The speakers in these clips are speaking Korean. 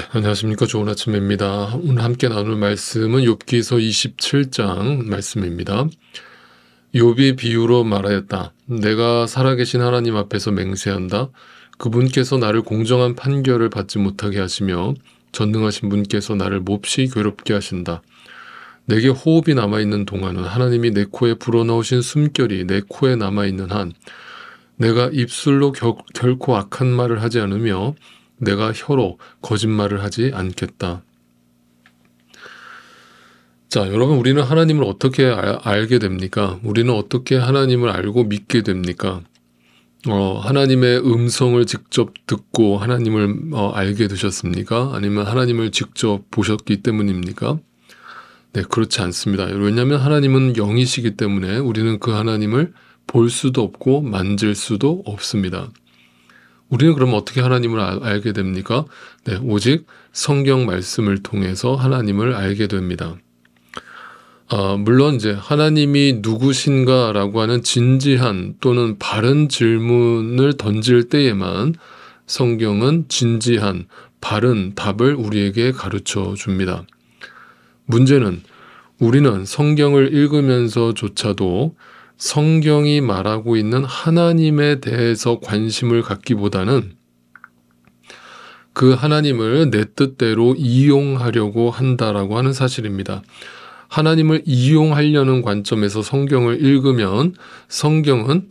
안녕하십니까. 좋은 아침입니다. 오늘 함께 나눌 말씀은 욥기서 27장 말씀입니다. 욥이 비유로 말하였다. 내가 살아계신 하나님 앞에서 맹세한다. 그분께서 나를 공정한 판결을 받지 못하게 하시며 전능하신 분께서 나를 몹시 괴롭게 하신다. 내게 호흡이 남아있는 동안은 하나님이 내 코에 불어넣으신 숨결이 내 코에 남아있는 한 내가 입술로 결코 악한 말을 하지 않으며 내가 혀로 거짓말을 하지 않겠다. 자, 여러분, 우리는 하나님을 어떻게 알게 됩니까? 우리는 어떻게 하나님을 알고 믿게 됩니까? 하나님의 음성을 직접 듣고 하나님을 알게 되셨습니까? 아니면 하나님을 직접 보셨기 때문입니까? 네, 그렇지 않습니다. 왜냐하면 하나님은 영이시기 때문에 우리는 그 하나님을 볼 수도 없고 만질 수도 없습니다. 우리는 그럼 어떻게 하나님을 알게 됩니까? 네, 오직 성경 말씀을 통해서 하나님을 알게 됩니다. 물론 이제 하나님이 누구신가라고 하는 진지한 또는 바른 질문을 던질 때에만 성경은 진지한 바른 답을 우리에게 가르쳐 줍니다. 문제는 우리는 성경을 읽으면서조차도 성경이 말하고 있는 하나님에 대해서 관심을 갖기보다는 그 하나님을 내 뜻대로 이용하려고 한다라고 하는 사실입니다. 하나님을 이용하려는 관점에서 성경을 읽으면 성경은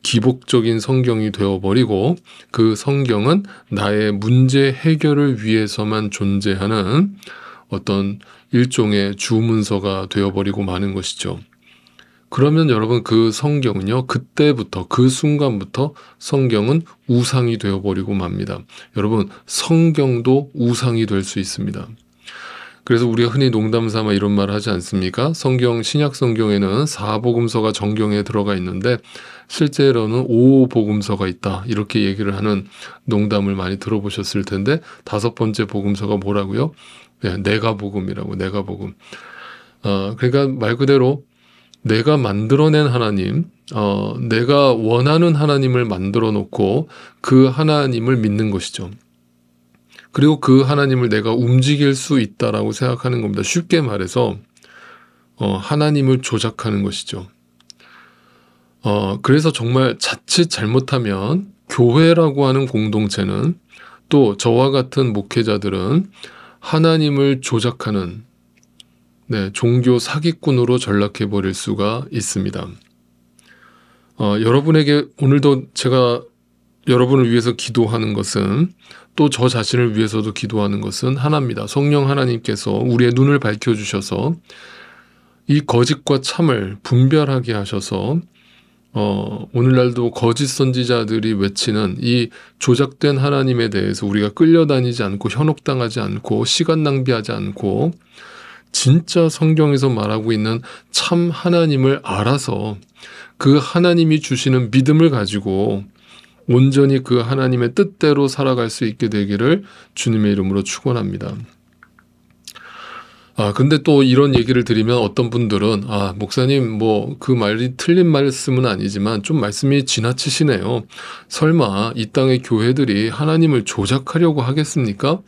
기복적인 성경이 되어버리고 그 성경은 나의 문제 해결을 위해서만 존재하는 어떤 일종의 주문서가 되어버리고 마는 것이죠. 그러면 여러분 그 성경은요, 그때부터 그 순간부터 성경은 우상이 되어버리고 맙니다. 여러분 성경도 우상이 될 수 있습니다. 그래서 우리가 흔히 농담삼아 이런 말을 하지 않습니까? 신약 성경에는 4복음서가 정경에 들어가 있는데 실제로는 5복음서가 있다, 이렇게 얘기를 하는 농담을 많이 들어보셨을 텐데 5번째 복음서가 뭐라고요? 네, 내가복음이라고. 내가복음. 그러니까 말 그대로 내가 만들어낸 하나님, 내가 원하는 하나님을 만들어 놓고 그 하나님을 믿는 것이죠. 그리고 그 하나님을 내가 움직일 수 있다라고 생각하는 겁니다. 쉽게 말해서 하나님을 조작하는 것이죠. 그래서 정말 자칫 잘못하면 교회라고 하는 공동체는, 또 저와 같은 목회자들은 하나님을 조작하는 종교 사기꾼으로 전락해버릴 수가 있습니다. 여러분에게 오늘도 제가 여러분을 위해서 기도하는 것은, 또 저 자신을 위해서도 기도하는 것은 하나입니다. 성령 하나님께서 우리의 눈을 밝혀주셔서 이 거짓과 참을 분별하게 하셔서 오늘날도 거짓 선지자들이 외치는 이 조작된 하나님에 대해서 우리가 끌려다니지 않고 현혹당하지 않고 시간 낭비하지 않고 진짜 성경에서 말하고 있는 참 하나님을 알아서 그 하나님이 주시는 믿음을 가지고 온전히 그 하나님의 뜻대로 살아갈 수 있게 되기를 주님의 이름으로 축원합니다. 근데 또 이런 얘기를 드리면 어떤 분들은 목사님 그 말이 틀린 말씀은 아니지만 좀 말씀이 지나치시네요. 설마 이 땅의 교회들이 하나님을 조작하려고 하겠습니까?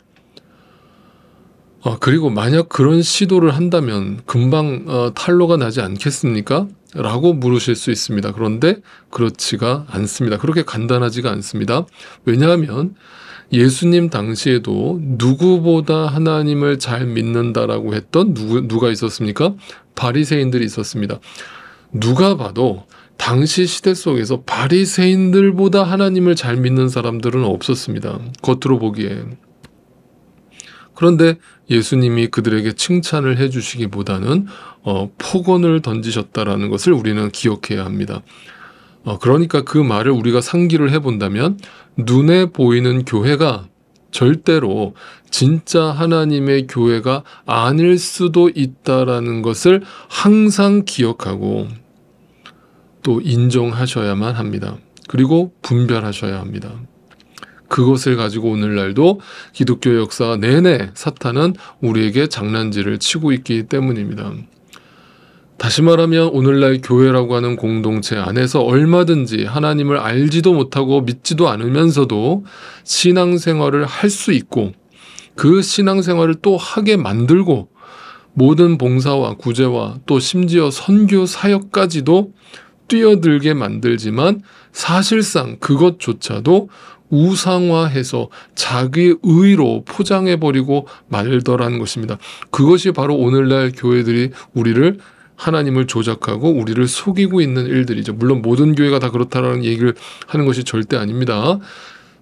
그리고 만약 그런 시도를 한다면 금방 탄로가 나지 않겠습니까? 라고 물으실 수 있습니다. 그런데 그렇지가 않습니다. 그렇게 간단하지가 않습니다. 왜냐하면 예수님 당시에도 누구보다 하나님을 잘 믿는다라고 했던 누가 있었습니까? 바리새인들이 있었습니다. 누가 봐도 당시 시대 속에서 바리새인들보다 하나님을 잘 믿는 사람들은 없었습니다. 겉으로 보기에. 그런데 예수님이 그들에게 칭찬을 해주시기보다는 폭언을 던지셨다라는 것을 우리는 기억해야 합니다. 그러니까 그 말을 우리가 상기를 해본다면 눈에 보이는 교회가 절대로 진짜 하나님의 교회가 아닐 수도 있다라는 것을 항상 기억하고 또 인정하셔야만 합니다. 그리고 분별하셔야 합니다. 그것을 가지고 오늘날도 기독교 역사 내내 사탄은 우리에게 장난질을 치고 있기 때문입니다. 다시 말하면 오늘날 교회라고 하는 공동체 안에서 얼마든지 하나님을 알지도 못하고 믿지도 않으면서도 신앙생활을 할 수 있고, 그 신앙생활을 또 하게 만들고 모든 봉사와 구제와 또 심지어 선교 사역까지도 뛰어들게 만들지만 사실상 그것조차도 우상화해서 자기 의로 포장해버리고 말더라는 것입니다. 그것이 바로 오늘날 교회들이 우리를 하나님을 조작하고 우리를 속이고 있는 일들이죠. 물론 모든 교회가 다 그렇다라는 얘기를 하는 것이 절대 아닙니다.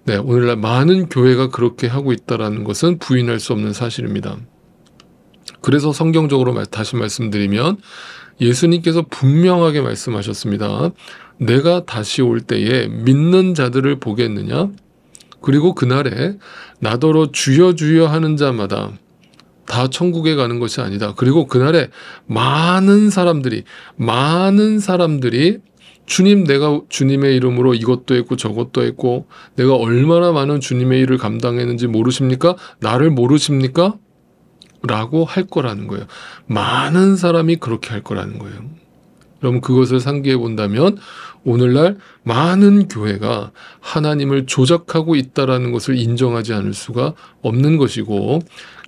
네, 오늘날 많은 교회가 그렇게 하고 있다는 것은 부인할 수 없는 사실입니다. 그래서 성경적으로 다시 말씀드리면 예수님께서 분명하게 말씀하셨습니다. 내가 다시 올 때에 믿는 자들을 보겠느냐? 그리고 그날에 나더러 주여 주여 하는 자마다 다 천국에 가는 것이 아니다. 그리고 그날에 많은 사람들이 주님, 내가 주님의 이름으로 이것도 했고 저것도 했고 내가 얼마나 많은 주님의 일을 감당했는지 모르십니까? 나를 모르십니까? 라고 할 거라는 거예요. 많은 사람이 그렇게 할 거라는 거예요. 그럼 그것을 상기해 본다면 오늘날 많은 교회가 하나님을 조작하고 있다는 것을 인정하지 않을 수가 없는 것이고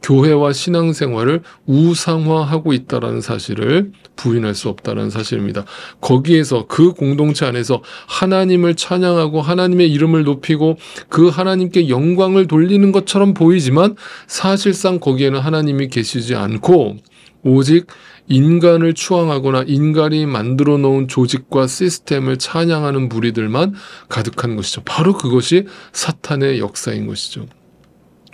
교회와 신앙생활을 우상화하고 있다는 사실을 부인할 수 없다는 사실입니다. 거기에서 그 공동체 안에서 하나님을 찬양하고 하나님의 이름을 높이고 그 하나님께 영광을 돌리는 것처럼 보이지만 사실상 거기에는 하나님이 계시지 않고 오직 인간을 추앙하거나 인간이 만들어 놓은 조직과 시스템을 찬양하는 무리들만 가득한 것이죠. 바로 그것이 사탄의 역사인 것이죠.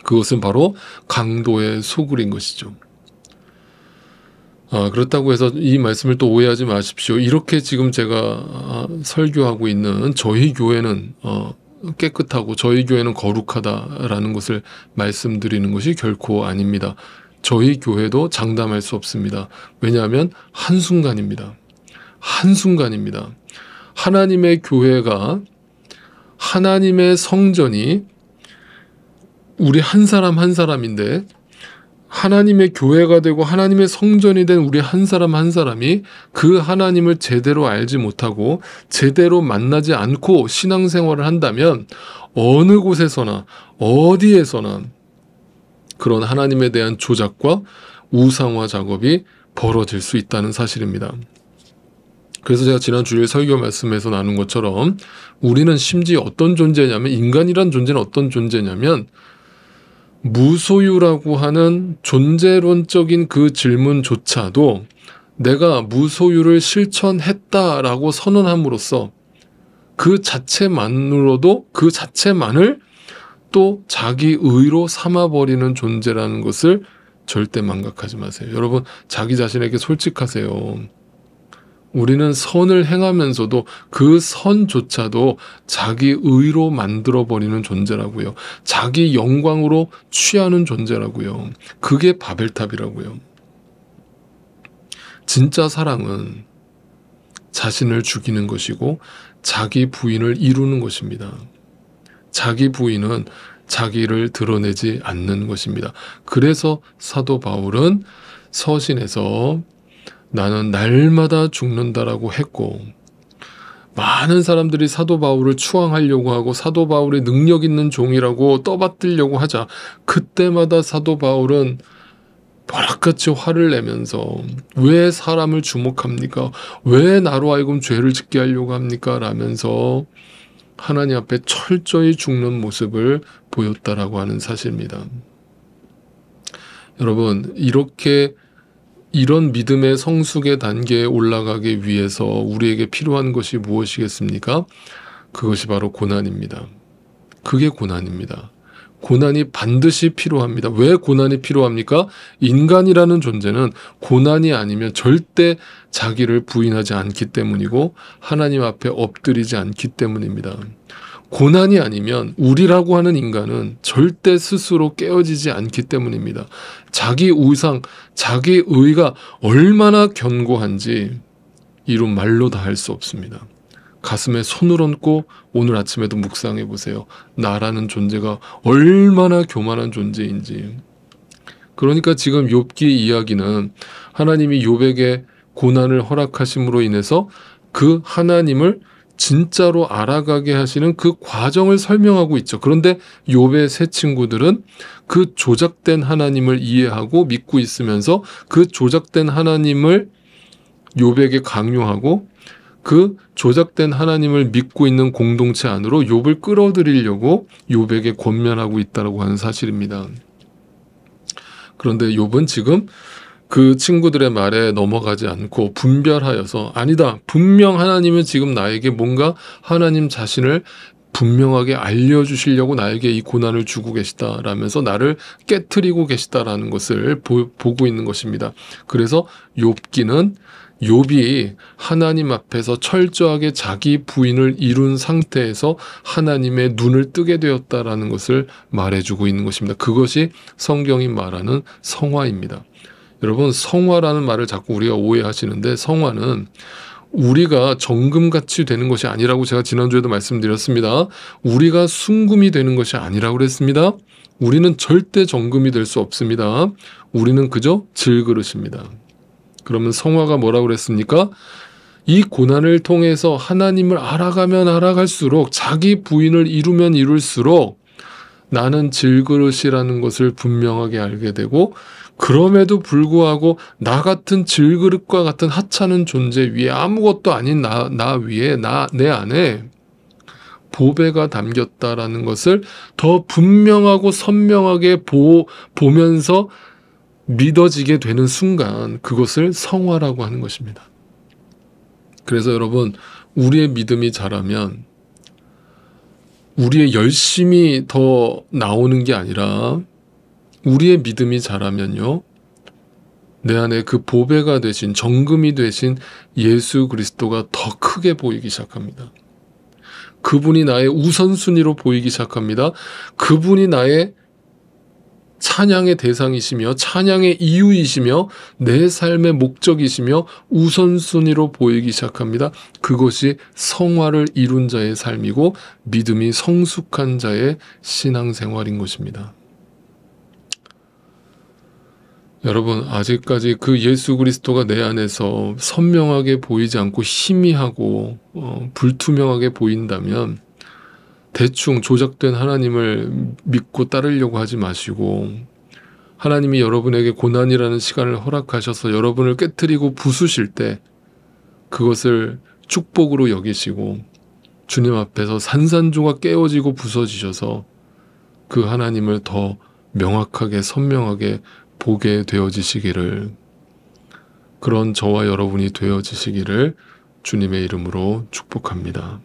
그것은 바로 강도의 소굴인 것이죠. 그렇다고 해서 이 말씀을 또 오해하지 마십시오. 이렇게 지금 제가 설교하고 있는 저희 교회는 깨끗하고 저희 교회는 거룩하다라는 것을 말씀드리는 것이 결코 아닙니다. 저희 교회도 장담할 수 없습니다. 왜냐하면 한순간입니다. 한순간입니다. 하나님의 교회가 하나님의 성전이 우리 한 사람 한 사람인데 하나님의 교회가 되고 하나님의 성전이 된 우리 한 사람 한 사람이 그 하나님을 제대로 알지 못하고 제대로 만나지 않고 신앙생활을 한다면 어느 곳에서나 어디에서나 그런 하나님에 대한 조작과 우상화 작업이 벌어질 수 있다는 사실입니다. 그래서 제가 지난 주일 설교 말씀에서 나눈 것처럼 우리는 심지어 어떤 존재냐면 인간이란 존재는 어떤 존재냐면 무소유라고 하는 존재론적인 그 질문조차도 내가 무소유를 실천했다라고 선언함으로써 그 자체만으로도 그 자체만을 또 자기 의로 삼아버리는 존재라는 것을 절대 망각하지 마세요. 여러분 자기 자신에게 솔직하세요. 우리는 선을 행하면서도 그 선조차도 자기 의로 만들어버리는 존재라고요. 자기 영광으로 취하는 존재라고요. 그게 바벨탑이라고요. 진짜 사랑은 자신을 죽이는 것이고 자기 부인을 이루는 것입니다. 자기 부인은 자기를 드러내지 않는 것입니다. 그래서 사도 바울은 서신에서 나는 날마다 죽는다라고 했고 많은 사람들이 사도 바울을 추앙하려고 하고 사도 바울이 능력 있는 종이라고 떠받들려고 하자 그때마다 사도 바울은 벼락같이 화를 내면서 왜 사람을 주목합니까? 왜 나로 하여금 죄를 짓게 하려고 합니까? 라면서 하나님 앞에 철저히 죽는 모습을 보였다라고 하는 사실입니다. 여러분 이런 믿음의 성숙의 단계에 올라가기 위해서 우리에게 필요한 것이 무엇이겠습니까? 그것이 바로 고난입니다. 그게 고난입니다. 고난이 반드시 필요합니다. 왜 고난이 필요합니까? 인간이라는 존재는 고난이 아니면 절대 자기를 부인하지 않기 때문이고 하나님 앞에 엎드리지 않기 때문입니다. 고난이 아니면 우리라고 하는 인간은 절대 스스로 깨어지지 않기 때문입니다. 자기 우상, 자기 의가 얼마나 견고한지 이룬 말로 다 할 수 없습니다. 가슴에 손을 얹고 오늘 아침에도 묵상해 보세요. 나라는 존재가 얼마나 교만한 존재인지. 그러니까 지금 욥기 이야기는 하나님이 욥에게 고난을 허락하심으로 인해서 그 하나님을 진짜로 알아가게 하시는 그 과정을 설명하고 있죠. 그런데 욥의 세 친구들은 그 조작된 하나님을 이해하고 믿고 있으면서 그 조작된 하나님을 욥에게 강요하고 그 조작된 하나님을 믿고 있는 공동체 안으로 욥을 끌어들이려고 욥에게 권면하고 있다고 하는 사실입니다. 그런데 욥은 지금 그 친구들의 말에 넘어가지 않고 분별하여서 아니다. 분명 하나님은 지금 나에게 뭔가 하나님 자신을 분명하게 알려주시려고 나에게 이 고난을 주고 계시다라면서 나를 깨트리고 계시다라는 것을 보고 있는 것입니다. 그래서 욥기는 욥이 하나님 앞에서 철저하게 자기 부인을 이룬 상태에서 하나님의 눈을 뜨게 되었다라는 것을 말해주고 있는 것입니다. 그것이 성경이 말하는 성화입니다. 여러분, 성화라는 말을 자꾸 우리가 오해하시는데 성화는 우리가 정금같이 되는 것이 아니라고 제가 지난주에도 말씀드렸습니다. 우리가 순금이 되는 것이 아니라고 그랬습니다. 우리는 절대 정금이 될 수 없습니다. 우리는 그저 질그릇입니다. 그러면 성화가 뭐라고 그랬습니까? 이 고난을 통해서 하나님을 알아가면 알아갈수록 자기 부인을 이루면 이룰수록 나는 질그릇이라는 것을 분명하게 알게 되고 그럼에도 불구하고 나 같은 질그릇과 같은 하찮은 존재 위에 아무것도 아닌 나 위에 내 안에 보배가 담겼다라는 것을 더 분명하고 선명하게 보면서 믿어지게 되는 순간 그것을 성화라고 하는 것입니다. 그래서 여러분, 우리의 믿음이 자라면 우리의 열심이 더 나오는 게 아니라 우리의 믿음이 자라면요, 내 안에 그 보배가 되신 정금이 되신 예수 그리스도가 더 크게 보이기 시작합니다. 그분이 나의 우선순위로 보이기 시작합니다. 그분이 나의 찬양의 대상이시며 찬양의 이유이시며 내 삶의 목적이시며 우선순위로 보이기 시작합니다. 그것이 성화를 이룬 자의 삶이고 믿음이 성숙한 자의 신앙생활인 것입니다. 여러분, 아직까지 그 예수 그리스도가 내 안에서 선명하게 보이지 않고 희미하고 불투명하게 보인다면 대충 조작된 하나님을 믿고 따르려고 하지 마시고 하나님이 여러분에게 고난이라는 시간을 허락하셔서 여러분을 깨트리고 부수실 때 그것을 축복으로 여기시고 주님 앞에서 산산조각 깨어지고 부서지셔서 그 하나님을 더 명확하게 선명하게 보게 되어지시기를, 그런 저와 여러분이 되어지시기를 주님의 이름으로 축복합니다.